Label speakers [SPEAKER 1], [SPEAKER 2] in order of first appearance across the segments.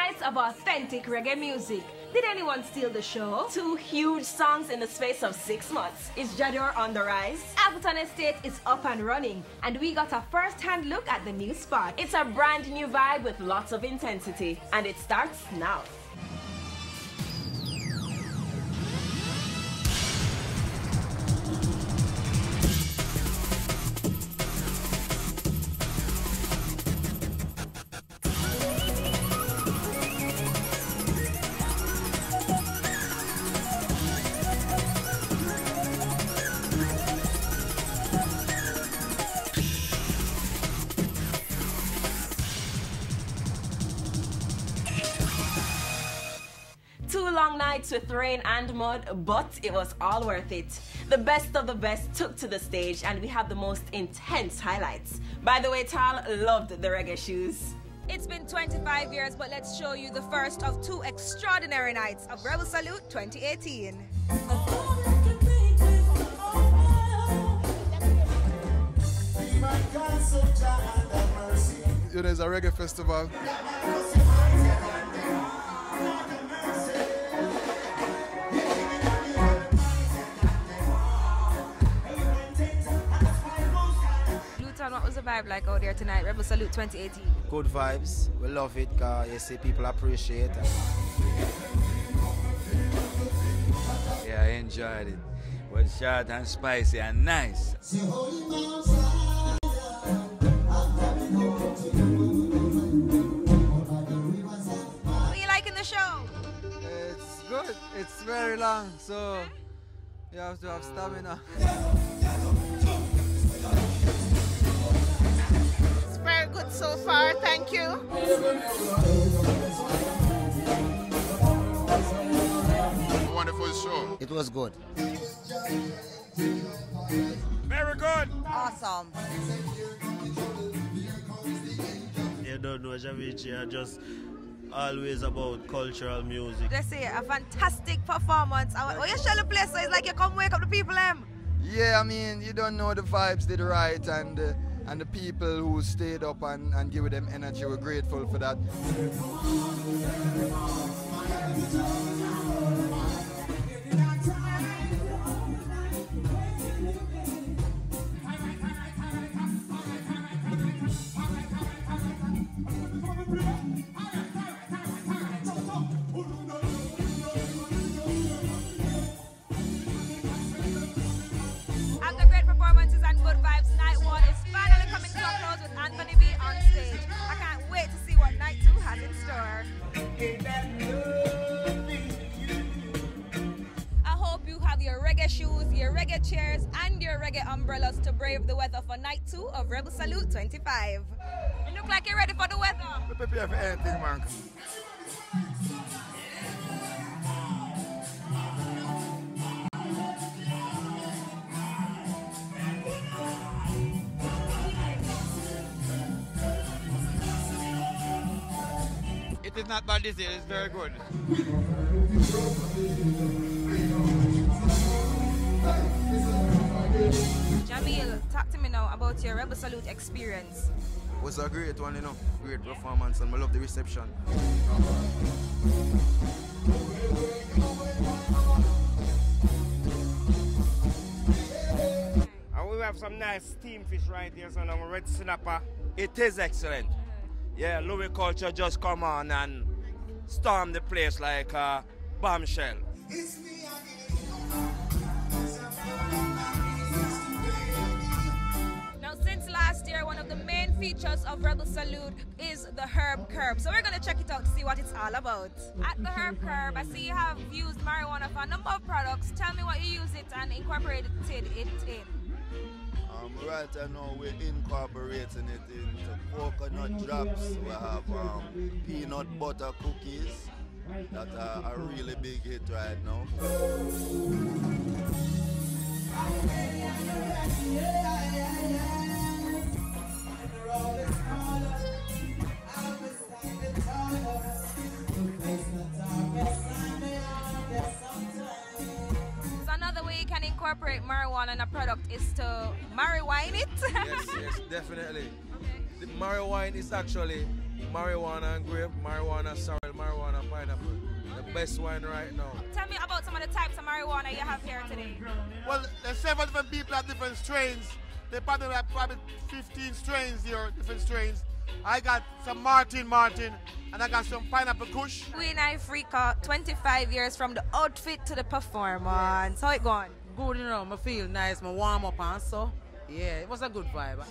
[SPEAKER 1] nights of authentic reggae music. Did anyone steal the show? 2 huge songs in the space of 6 months. Is Jador on the rise? Appleton Estate is up and running, and we got a first-hand look at the new spot. It's a brand new vibe with lots of intensity, and it starts now. Long nights with rain and mud, but it was all worth it. The best of the best took to the stage, and we have the most intense highlights. By the way, Tal loved the reggae shoes.
[SPEAKER 2] It's been 25 years, but let's show you the first of 2 extraordinary nights of Rebel Salute 2018.
[SPEAKER 3] You know, it's a reggae festival.
[SPEAKER 2] What was the vibe like out there tonight, Rebel Salute 2018?
[SPEAKER 4] Good vibes. We love it because you see people appreciate it.
[SPEAKER 5] Yeah, I enjoyed it. It was short and spicy and nice.
[SPEAKER 2] What are you liking the show?
[SPEAKER 3] It's good. It's very long, so you have to have stamina.
[SPEAKER 6] Very good so far, thank you.
[SPEAKER 3] Wonderful show.
[SPEAKER 4] It was good.
[SPEAKER 5] Very good.
[SPEAKER 6] Awesome.
[SPEAKER 7] You don't know, Jamaica, just always about cultural music.
[SPEAKER 2] They say a fantastic performance. When you show the place, so it's like you come wake up the people.
[SPEAKER 3] Yeah, I mean, you don't know the vibes did right, and the people who stayed up and gave them energy, we're grateful for that.
[SPEAKER 2] After great performances and good vibes, night 1 is finally coming to a close with Anthony B on stage. I can't wait to see what night 2 has in store. I hope you have your reggae shoes, your reggae chairs, and your reggae umbrellas to brave the weather for night 2 of Rebel Salute 25. You look like you're ready for the weather.
[SPEAKER 3] We prepare for anything, man.
[SPEAKER 5] It is not bad this year, it's very good.
[SPEAKER 2] Jamil, talk to me now about your Rebel Salute experience.
[SPEAKER 3] It was a great one, you know, great performance, and I love the reception.
[SPEAKER 5] And we have some nice steam fish right here, so I'm red snapper. It is excellent. Yeah, Louis Culture just come on and storm the place like a bombshell.
[SPEAKER 2] Now, since last year, one of the main features of Rebel Salute is the Herb Curb. So we're going to check it out to see what it's all about. At the Herb Curb, I see you have used marijuana for a number of products. Tell me what you use it and incorporated it in.
[SPEAKER 3] Right now we're incorporating it into coconut drops. We have peanut butter cookies that are a really big hit right now.
[SPEAKER 2] So another way you can incorporate marijuana in a product is to marijuana it.
[SPEAKER 8] Yes, definitely.
[SPEAKER 2] Okay.
[SPEAKER 8] The marijuana is actually marijuana and grape, marijuana sorrel, pineapple. The best wine right now.
[SPEAKER 2] Tell me about some of the types of marijuana you have here today.
[SPEAKER 9] Well, there's several different people have different strains. They probably have 15 strains here, different strains. I got some Martin, and I got some Pineapple Kush.
[SPEAKER 2] We in Africa, 25 years from the outfit to the performance. How it going?
[SPEAKER 10] Good, you know, I feel nice, I warm up and so. Yeah, it was a good vibe.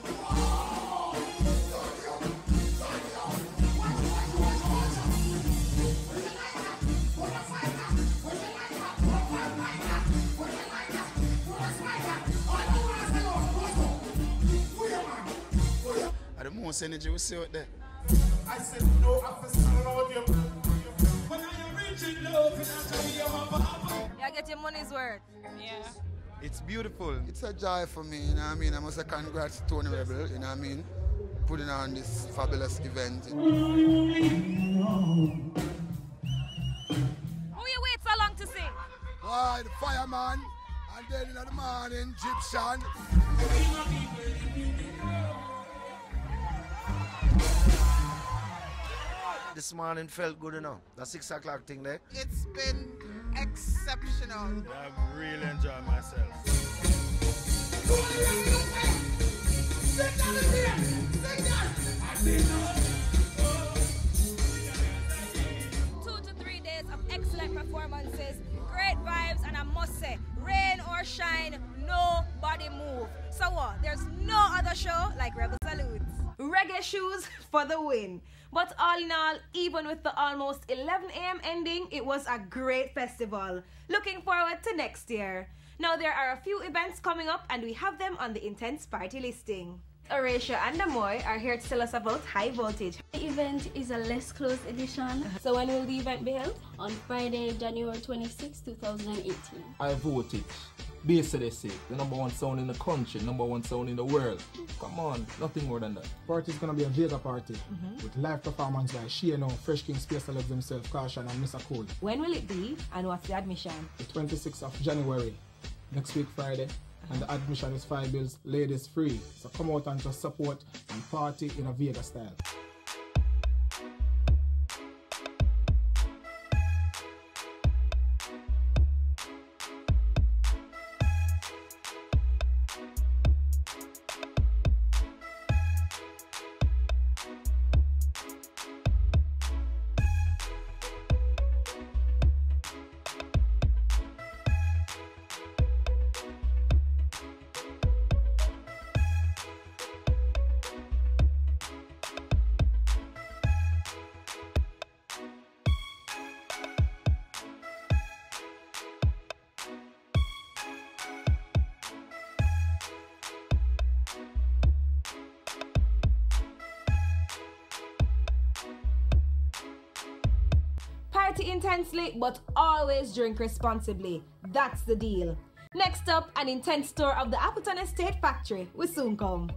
[SPEAKER 11] The most energy we see out there.
[SPEAKER 9] I said no, I said you. When I reaching love,
[SPEAKER 2] Yeah, get your money's worth.
[SPEAKER 10] Yeah.
[SPEAKER 11] It's beautiful. It's a joy for me, you know what I mean? I must say congrats to Tony Rebel, you know what I mean? Putting on this fabulous event.
[SPEAKER 2] Who you wait so long to sing?
[SPEAKER 11] Why, the fireman, and then in the morning, Egyptian.
[SPEAKER 8] This morning felt good enough. The 6 o'clock thing there.
[SPEAKER 6] It's been exceptional.
[SPEAKER 7] I've really enjoyed myself.
[SPEAKER 2] 2 to 3 days of excellent performances, great vibes, and I must say, rain or shine, nobody move. So what? There's no other show like Rebel Salute.
[SPEAKER 1] Reggae shoes for the win. But all in all, even with the almost 11 a.m. ending, it was a great festival. Looking forward to next year. Now there are a few events coming up and we have them on the Intense Party listing. Horatio and Damoy are here to tell us about High Voltage.
[SPEAKER 12] The event is a less closed edition.
[SPEAKER 1] So when will the event be held?
[SPEAKER 12] On Friday, January 26, 2018.
[SPEAKER 13] High Voltage. Basically, say the #1 sound in the country, #1 sound in the world. Come on, nothing more than that.
[SPEAKER 14] Party is gonna be a Vega party with live performance by Shano, Fresh King Space Celebs himself, Caution, and Mr. Cole.
[SPEAKER 1] When will it be and what's the admission?
[SPEAKER 14] The 26th of January, next week Friday, and the admission is $5, ladies free. So come out and just support and party in a Vega style.
[SPEAKER 1] Party intensely, but always drink responsibly. That's the deal. Next up, an intense tour of the Appleton Estate factory will soon come.